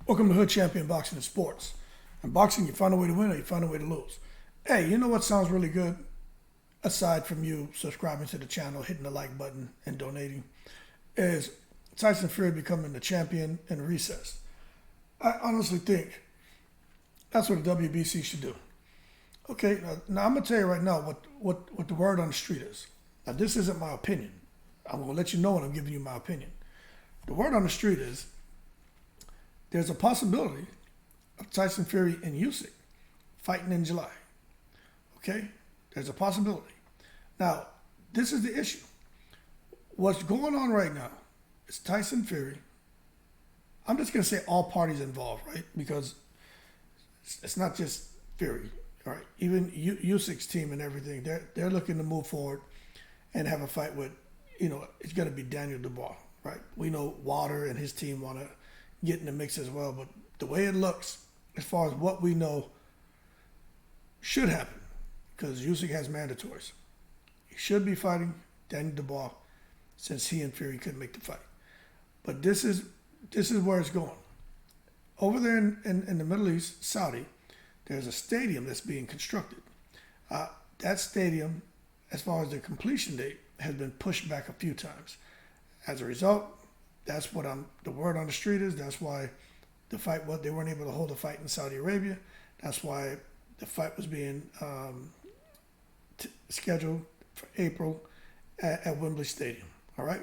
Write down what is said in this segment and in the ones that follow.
Welcome to Hood Champion Boxing and Sports. In boxing, you find a way to win or you find a way to lose. Hey, you know what sounds really good? Aside from you subscribing to the channel, hitting the like button, and donating, is Tyson Fury becoming the champion in recess. I honestly think that's what the WBC should do. Okay, now I'm going to tell you right now what the word on the street is. Now, this isn't my opinion. I'm going to let you know when I'm giving you my opinion. The word on the street is there's a possibility of Tyson Fury and USYK fighting in July. Okay? There's a possibility. Now, this is the issue. What's going on right now is Tyson Fury. I'm just going to say all parties involved, right? Because it's not just Fury, right? Even USYK's team and everything, they're looking to move forward and have a fight with, it's going to be Daniel Dubois, right? We know Wilder and his team want to get in the mix as well, but the way it looks, as far as what we know should happen, because USYK has mandatories. He should be fighting Daniel Dubois since he and Fury couldn't make the fight. But this is where it's going. Over there in the Middle East, Saudi, there's a stadium that's being constructed. That stadium, as far as the completion date, has been pushed back a few times. As a result, that's what the word on the street is. That's why the fight, they weren't able to hold a fight in Saudi Arabia. That's why the fight was being scheduled for April at Wembley Stadium. All right?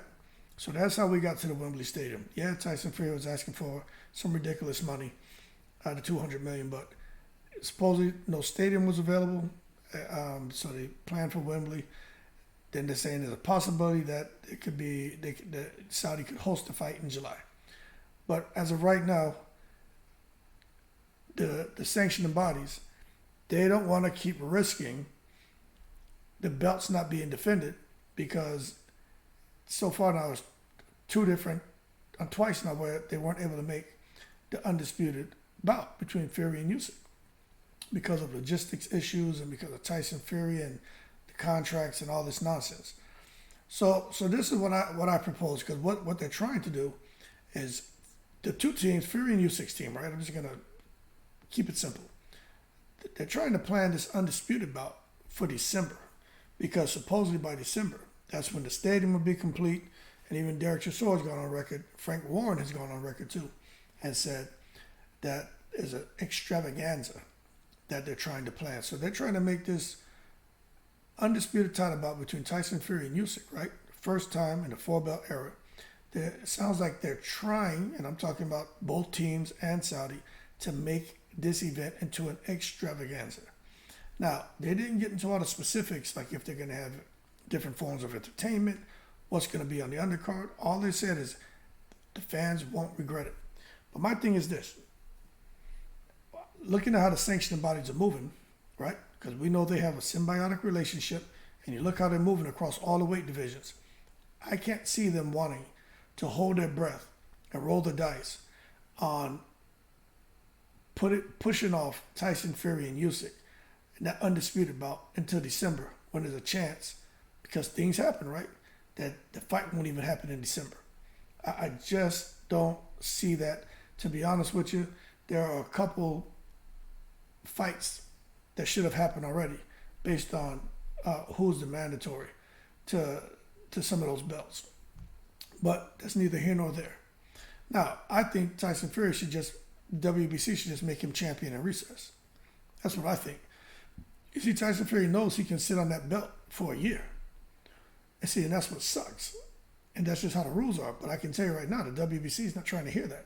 So that's how we got to the Wembley Stadium. Yeah, Tyson Fury was asking for some ridiculous money, the $200 million, but supposedly no stadium was available, so they planned for Wembley. Then they're saying there's a possibility that it could be that Saudi could host the fight in July. But as of right now, the sanctioning bodies, they don't want to keep risking the belts not being defended, because so far now it's twice now where they weren't able to make the undisputed bout between Fury and USYK because of logistics issues and because of Tyson Fury and the contracts and all this nonsense. So this is what I propose, because what they're trying to do is the two teams, Fury and USYK's team, right? I'm just gonna keep it simple. They're trying to plan this undisputed bout for December, because supposedly by December, that's when the stadium will be complete. And even Derek Chisora has gone on record, Frank Warren has gone on record too, and said that is an extravaganza that they're trying to plan. So they're trying to make this undisputed title bout between Tyson Fury and USYK, right? First time in the four-belt era. It sounds like they're trying, and I'm talking about both teams and Saudi, to make this event into an extravaganza. Now, they didn't get into all the specifics, like if they're going to have different forms of entertainment, what's going to be on the undercard. All they said is the fans won't regret it. But my thing is this. Looking at how the sanctioning bodies are moving, right? Because we know they have a symbiotic relationship, and you look how they're moving across all the weight divisions. I can't see them wanting to hold their breath and roll the dice on pushing off Tyson Fury and USYK and that undisputed bout until December, when there's a chance, because things happen, right, that the fight won't even happen in December. I just don't see that. To be honest with you, there are a couple fights that should have happened already based on who's the mandatory to some of those belts. But that's neither here nor there. Now, I think Tyson Fury WBC should just make him champion in recess. That's what I think. You see, Tyson Fury knows he can sit on that belt for a year. And that's what sucks. And that's just how the rules are. But I can tell you right now, the WBC is not trying to hear that.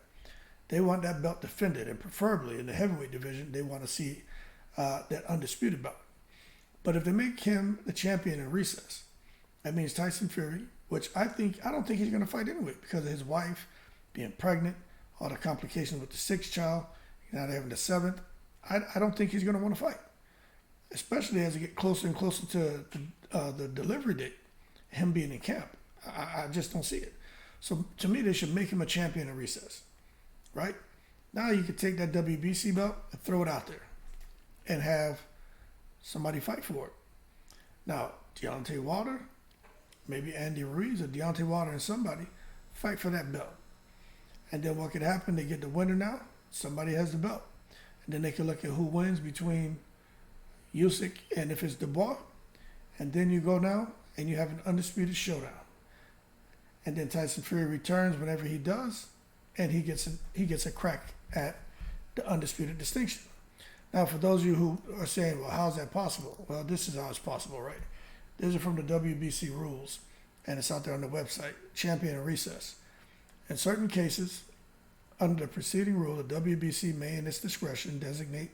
They want that belt defended, and preferably in the heavyweight division, they want to see that undisputed bout. But if they make him the champion in recess, that means Tyson Fury, which I don't think he's going to fight anyway, because of his wife being pregnant, all the complications with the sixth child, now they're having the seventh. I don't think he's going to want to fight, especially as we get closer and closer to the delivery date, him being in camp. I just don't see it. So to me, they should make him a champion in recess, right? Now you could take that WBC belt and throw it out there and have somebody fight for it. Now, Deontay Wilder, maybe Andy Ruiz or Deontay Wilder and somebody fight for that belt. And then what could happen, they get the winner now, somebody has the belt. And then they can look at who wins between USYK and if it's Dubois. And then you go now and you have an undisputed showdown. And then Tyson Fury returns whenever he does, and he gets a crack at the undisputed distinction. Now, for those of you who are saying, well, how's that possible? Well, this is how it's possible, right? These are from the WBC rules, and it's out there on the website, Champion in Recess. In certain cases, under the preceding rule, the WBC may, in its discretion, designate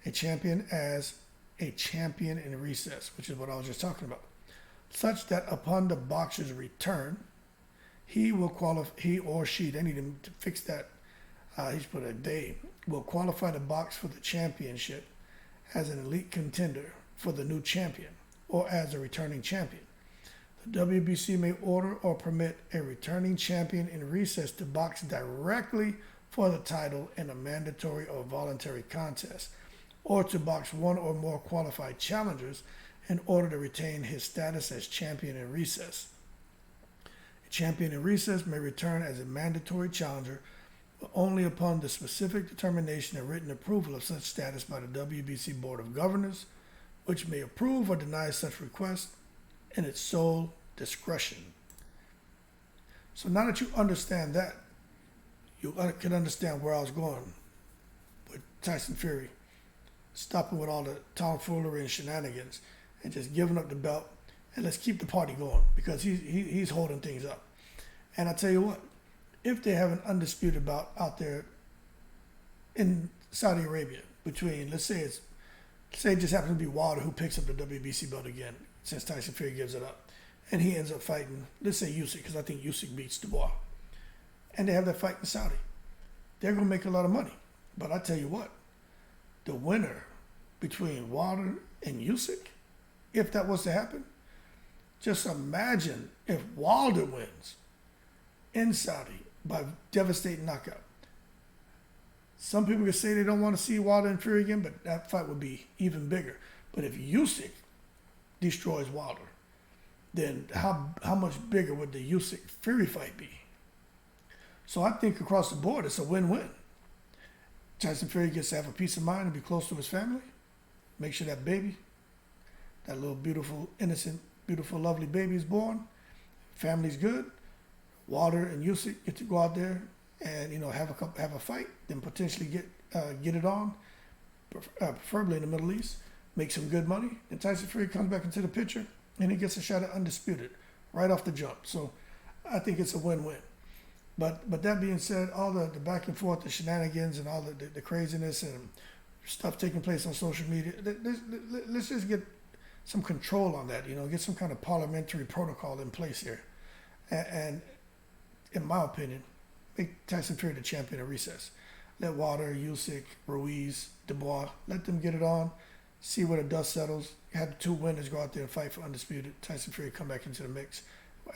a champion as a champion in recess, which is what I was just talking about, such that upon the boxer's return, he or she, they need to fix that, he's put a they, will qualify the box for the championship as an elite contender for the new champion or as a returning champion. The WBC may order or permit a returning champion in recess to box directly for the title in a mandatory or voluntary contest, or to box one or more qualified challengers in order to retain his status as champion in recess. A champion in recess may return as a mandatory challenger, but only upon the specific determination and written approval of such status by the WBC Board of Governors, which may approve or deny such request in its sole discretion. So now that you understand that, you can understand where I was going with Tyson Fury, stopping with all the tomfoolery and shenanigans and just giving up the belt, and let's keep the party going, because he's holding things up. And I tell you what, if they have an undisputed bout out there in Saudi Arabia between, let's say it just happens to be Wilder who picks up the WBC belt again since Tyson Fury gives it up, and he ends up fighting, let's say USYK, because I think USYK beats Dubois, and they have that fight in Saudi, they're going to make a lot of money. But I tell you what, the winner between Wilder and USYK, if that was to happen, just imagine if Wilder wins in Saudi by devastating knockout. Some people could say they don't want to see Wilder and Fury again, but that fight would be even bigger. But if USYK destroys Wilder, then how much bigger would the USYK Fury fight be? So I think across the board, it's a win-win. Tyson Fury gets to have a peace of mind and be close to his family. Make sure that baby, that little beautiful, innocent, beautiful, lovely baby is born. Family's good. Wilder and USYK get to go out there and have a fight, then potentially get it on, preferably in the Middle East, make some good money. And Tyson Fury comes back into the picture and he gets a shot at Undisputed right off the jump. So I think it's a win-win. But that being said, all the back and forth, the shenanigans and all the craziness and stuff taking place on social media, let's just get some control on that, get some kind of parliamentary protocol in place here. And in my opinion, make Tyson Fury the champion of recess. Let Wilder, USYK, Ruiz, Dubois, let them get it on, see where the dust settles. Have the two winners go out there and fight for Undisputed. Tyson Fury come back into the mix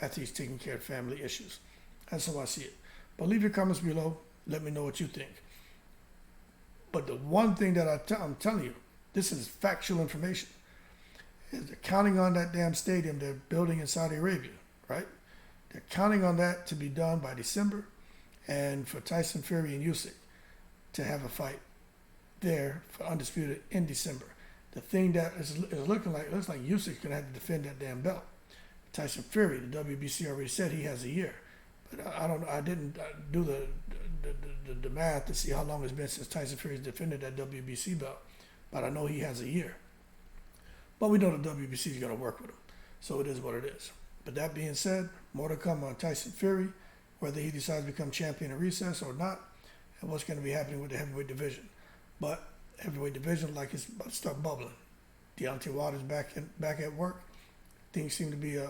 after he's taking care of family issues. That's how I see it. But leave your comments below. Let me know what you think. But the one thing that I'm telling you, this is factual information, is they're counting on that damn stadium they're building in Saudi Arabia, right? They're counting on that to be done by December, and for Tyson Fury and USYK to have a fight there for Undisputed in December. The thing that is looks like USYK gonna have to defend that damn belt. Tyson Fury, the WBC already said he has a year, but I don't know. I didn't do the math to see how long it's been since Tyson Fury's defended that WBC belt, but I know he has a year. But we know the WBC is gonna work with him, so it is what it is. But that being said, more to come on Tyson Fury, whether he decides to become champion in recess or not, and what's going to be happening with the heavyweight division. But heavyweight division, like, it's about to start bubbling. Deontay Wilder's back at work. Things seem to be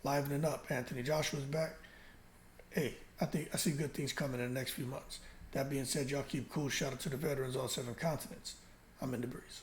livening up. Anthony Joshua's back. Hey, I see good things coming in the next few months. That being said, y'all keep cool. Shout out to the veterans, all 7 continents. I'm in the breeze.